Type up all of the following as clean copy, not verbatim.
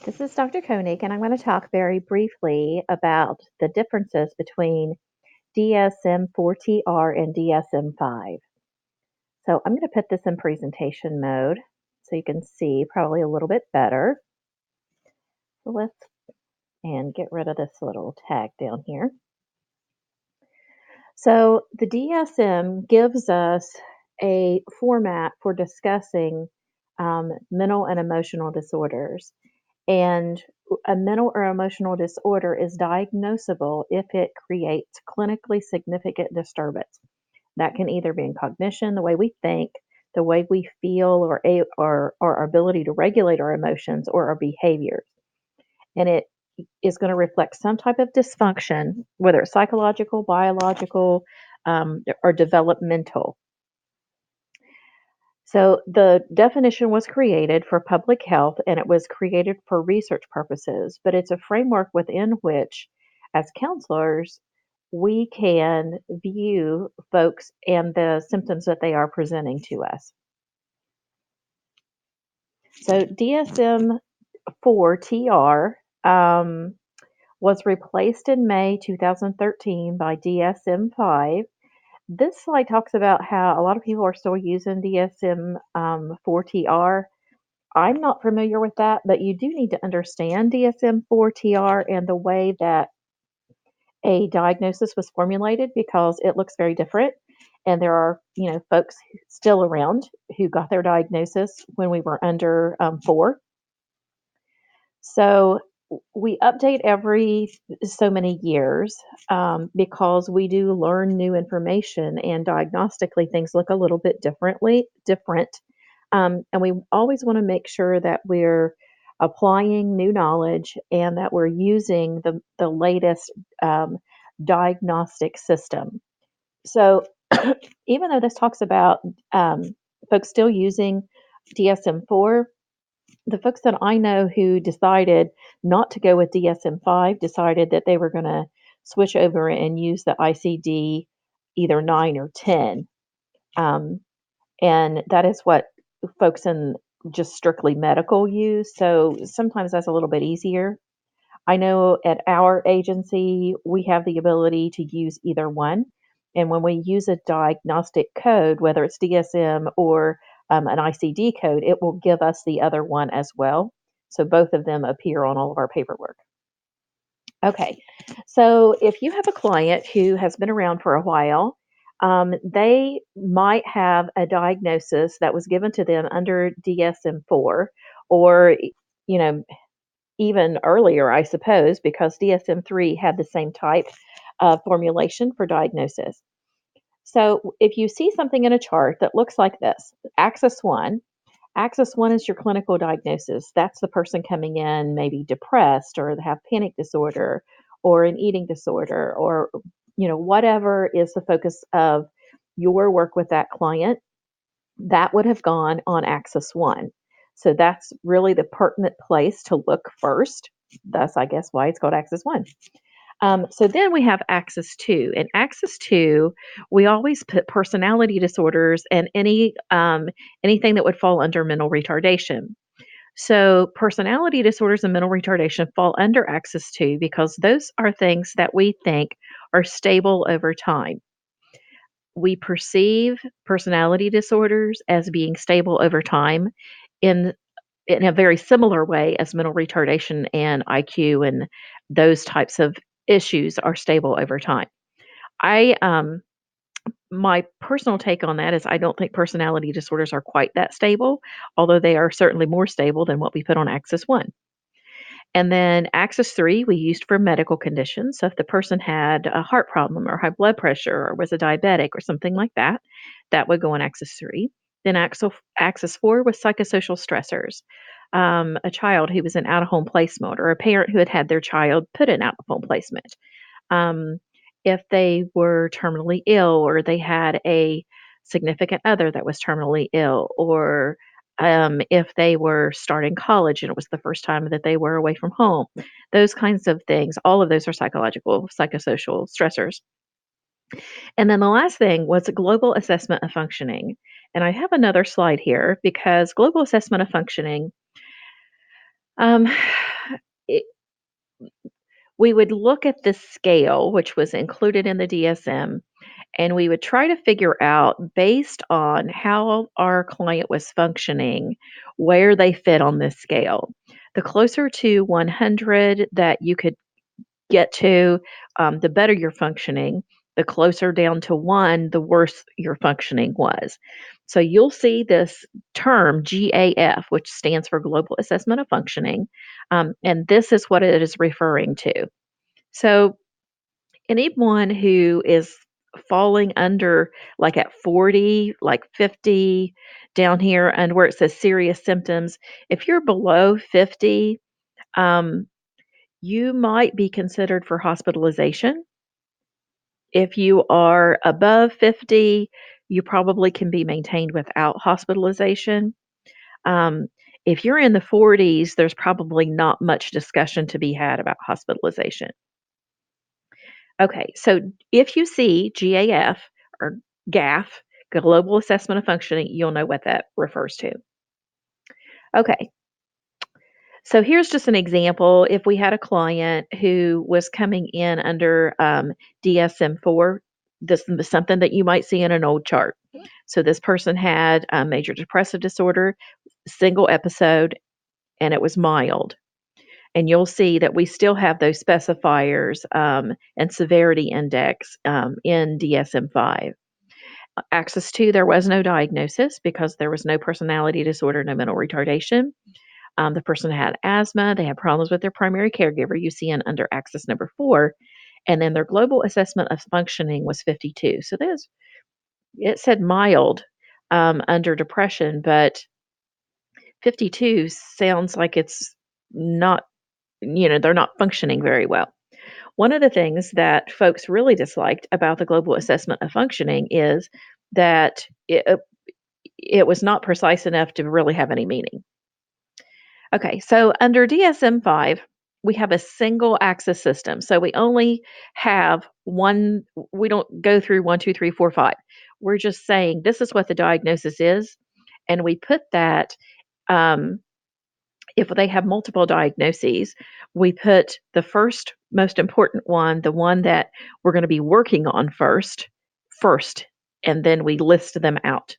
This is Dr. Koenig, and I'm going to talk very briefly about the differences between DSM-4 TR and DSM-5. So I'm going to put this in presentation mode so you can see probably a little bit better. So let's get rid of this little tag down here. So the DSM gives us a format for discussing mental and emotional disorders. And a mental or emotional disorder is diagnosable if it creates clinically significant disturbance. That can either be in cognition, the way we think, the way we feel, or our ability to regulate our emotions or our behaviors. And it is going to reflect some type of dysfunction, whether it's psychological, biological, or developmental. So the definition was created for public health and it was created for research purposes, but it's a framework within which, as counselors, we can view folks and the symptoms that they are presenting to us. So DSM 4 TR was replaced in May 2013 by DSM 5. This slide talks about how a lot of people are still using DSM 4 TR. I'm not familiar with that, but you do need to understand DSM-4 TR and the way that a diagnosis was formulated because it looks very different. And there are, folks still around who got their diagnosis when we were under 4. So we update every so many years because we do learn new information and diagnostically things look a little bit different. And we always want to make sure that we're applying new knowledge and that we're using the latest diagnostic system. So even though this talks about folks still using DSM-4, the folks that I know who decided not to go with DSM-5 decided that they were going to switch over and use the ICD either 9 or 10. And that is what folks in just strictly medical use. So sometimes that's a little bit easier. I know at our agency, we have the ability to use either one. And when we use a diagnostic code, whether it's DSM or an ICD code, it will give us the other one as well. So both of them appear on all of our paperwork. Okay, so if you have a client who has been around for a while, they might have a diagnosis that was given to them under DSM-4, or you know, even earlier, I suppose, because DSM-3 had the same type of formulation for diagnosis. So if you see something in a chart that looks like this, Axis 1 is your clinical diagnosis. That's the person coming in maybe depressed or they have panic disorder or an eating disorder or whatever is the focus of your work with that client. That would have gone on Axis 1. So that's really the pertinent place to look first. Thus, I guess why it's called Axis 1. So then we have Axis 2. In Axis 2, we always put personality disorders and anything that would fall under mental retardation. So personality disorders and mental retardation fall under Axis 2 because those are things that we think are stable over time. We perceive personality disorders as being stable over time in in a very similar way as mental retardation and IQ and those types of issues are stable over time. I My personal take on that is I don't think personality disorders are quite that stable, although they are certainly more stable than what we put on Axis 1. And then Axis 3 we used for medical conditions. So if the person had a heart problem or high blood pressure or was a diabetic or something like that, that would go on Axis 3. Then Axis 4 was psychosocial stressors. A child who was in out of home placement or a parent who had had their child put in out of home placement. Um, if they were terminally ill or they had a significant other that was terminally ill or if they were starting college and it was the first time that they were away from home, those kinds of things, all of those are psychological, psychosocial stressors. And then the last thing was a global assessment of functioning. And I have another slide here because global assessment of functioning, um, it, we would look at the scale, which was included in the DSM, and we would try to figure out based on how our client was functioning, where they fit on this scale. The closer to 100 that you could get to, the better you're functioning. The closer down to 1, the worse your functioning was. So you'll see this term GAF, which stands for Global Assessment of Functioning, and this is what it is referring to. So anyone who is falling under, like, at 40, like 50 down here, and where it says serious symptoms, if you're below 50, um, you might be considered for hospitalization. If you are above 50, you probably can be maintained without hospitalization. Um, if you're in the 40s, there's probably not much discussion to be had about hospitalization. Okay, so if you see GAF or GAF, Global Assessment of Functioning, you'll know what that refers to. Okay, so here's just an example. If we had a client who was coming in under DSM-4, this is something that you might see in an old chart. So this person had a major depressive disorder, single episode, and it was mild. And you'll see that we still have those specifiers and severity index in DSM-5. Axis 2, there was no diagnosis because there was no personality disorder, no mental retardation. The person had asthma, they had problems with their primary caregiver, you see in under axis number 4, and then their global assessment of functioning was 52. So there's it said mild under depression, but 52 sounds like it's not, they're not functioning very well. One of the things that folks really disliked about the global assessment of functioning is that it was not precise enough to really have any meaning. Okay, so under DSM-5, we have a single axis system. So we only have one, we don't go through one, two, three, four, five. We're just saying this is what the diagnosis is. And we put that, um, if they have multiple diagnoses, we put the first most important one, the one that we're going to be working on first, and then we list them out.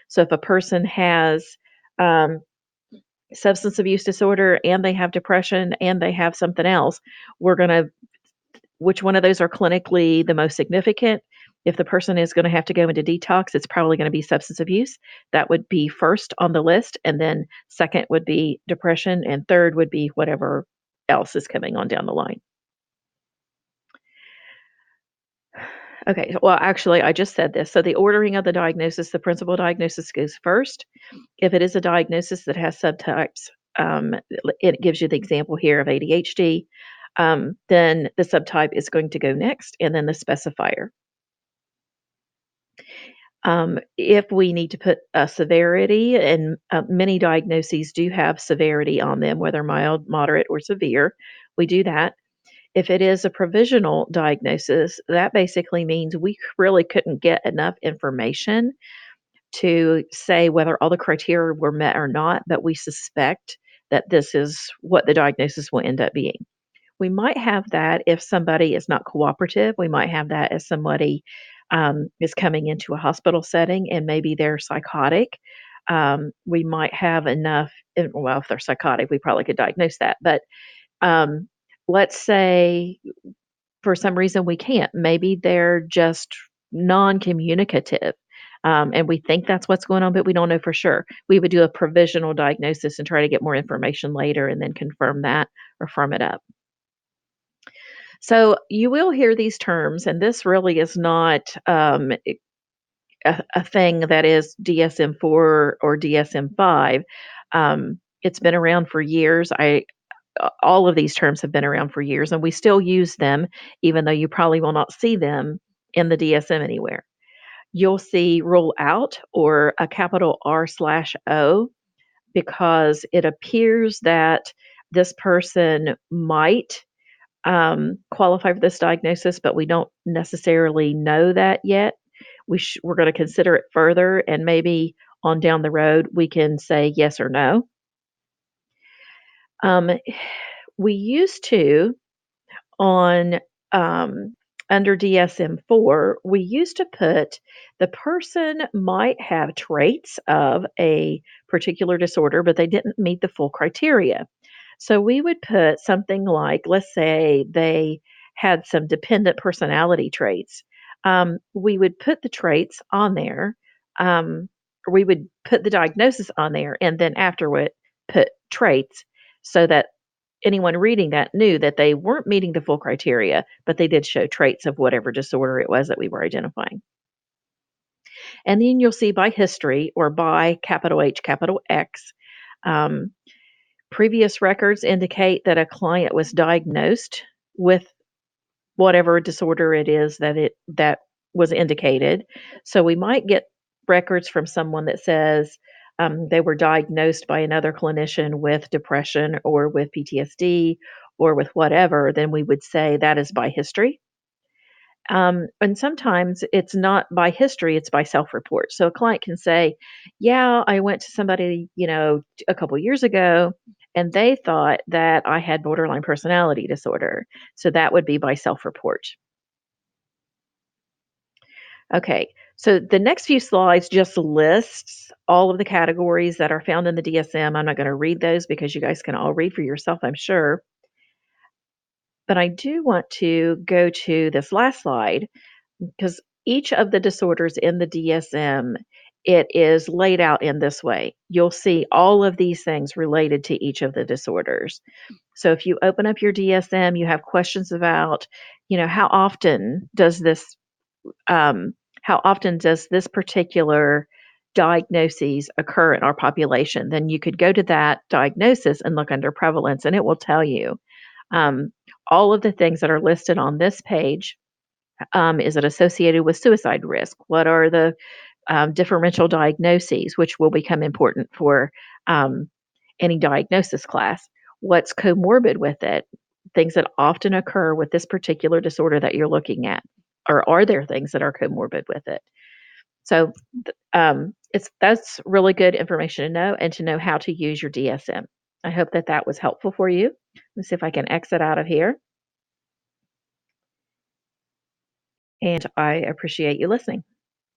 So if a person has um, substance abuse disorder and they have depression and they have something else, we're going to, which one of those are clinically the most significant? If the person is going to have to go into detox, it's probably going to be substance abuse. That would be first on the list. And then second would be depression. And third would be whatever else is coming on down the line. Okay, well, actually, I just said this. So the ordering of the diagnosis, the principal diagnosis goes first. If it is a diagnosis that has subtypes, it gives you the example here of ADHD, then the subtype is going to go next, and then the specifier. If we need to put a severity, and many diagnoses do have severity on them, whether mild, moderate, or severe, we do that. If it is a provisional diagnosis, that basically means we really couldn't get enough information to say whether all the criteria were met or not, but we suspect that this is what the diagnosis will end up being. We might have that if somebody is not cooperative. We might have that if somebody is coming into a hospital setting and maybe they're psychotic. We might have enough, well, if they're psychotic, we probably could diagnose that. But um, let's say for some reason we can't. Maybe they're just non-communicative, and we think that's what's going on, but we don't know for sure. We would do a provisional diagnosis and try to get more information later and then confirm that or firm it up. So you will hear these terms, and this really is not a thing that is DSM-4 or DSM-5. It's been around for years. All of these terms have been around for years, and we still use them, even though you probably will not see them in the DSM anywhere. You'll see rule out or a capital R/O because it appears that this person might qualify for this diagnosis, but we don't necessarily know that yet. We're going to consider it further, and maybe on down the road we can say yes or no. Um, We used to on um, under DSM-4, we used to put the person might have traits of a particular disorder, but they didn't meet the full criteria. So we would put something like, let's say they had some dependent personality traits. We would put the traits on there. Um, we would put the diagnosis on there, and then afterward put traits so that anyone reading that knew that they weren't meeting the full criteria, but they did show traits of whatever disorder it was that we were identifying. And then you'll see by history or by capital H, capital X. Um, Previous records indicate that a client was diagnosed with whatever disorder it is that was indicated. So we might get records from someone that says they were diagnosed by another clinician with depression or with PTSD or with whatever. Then we would say that is by history. And sometimes it's not by history, it's by self-report. So a client can say, "Yeah, I went to somebody, a couple years ago, and they thought that I had borderline personality disorder." So that would be by self-report. Okay, so the next few slides just lists all of the categories that are found in the DSM. I'm not going to read those because you guys can all read for yourself, I'm sure. But I do want to go to this last slide because each of the disorders in the DSM, it is laid out in this way. You'll see all of these things related to each of the disorders. So if you open up your DSM, you have questions about, how often does um, this particular diagnosis occur in our population? Then you could go to that diagnosis and look under prevalence, and it will tell you um, all of the things that are listed on this page. Is it associated with suicide risk? What are the differential diagnoses, which will become important for um, any diagnosis class? What's comorbid with it? Things that often occur with this particular disorder that you're looking at, or are there things that are comorbid with it? So it's that's really good information to know and to know how to use your DSM. I hope that that was helpful for you. Let's see if I can exit out of here. And I appreciate you listening.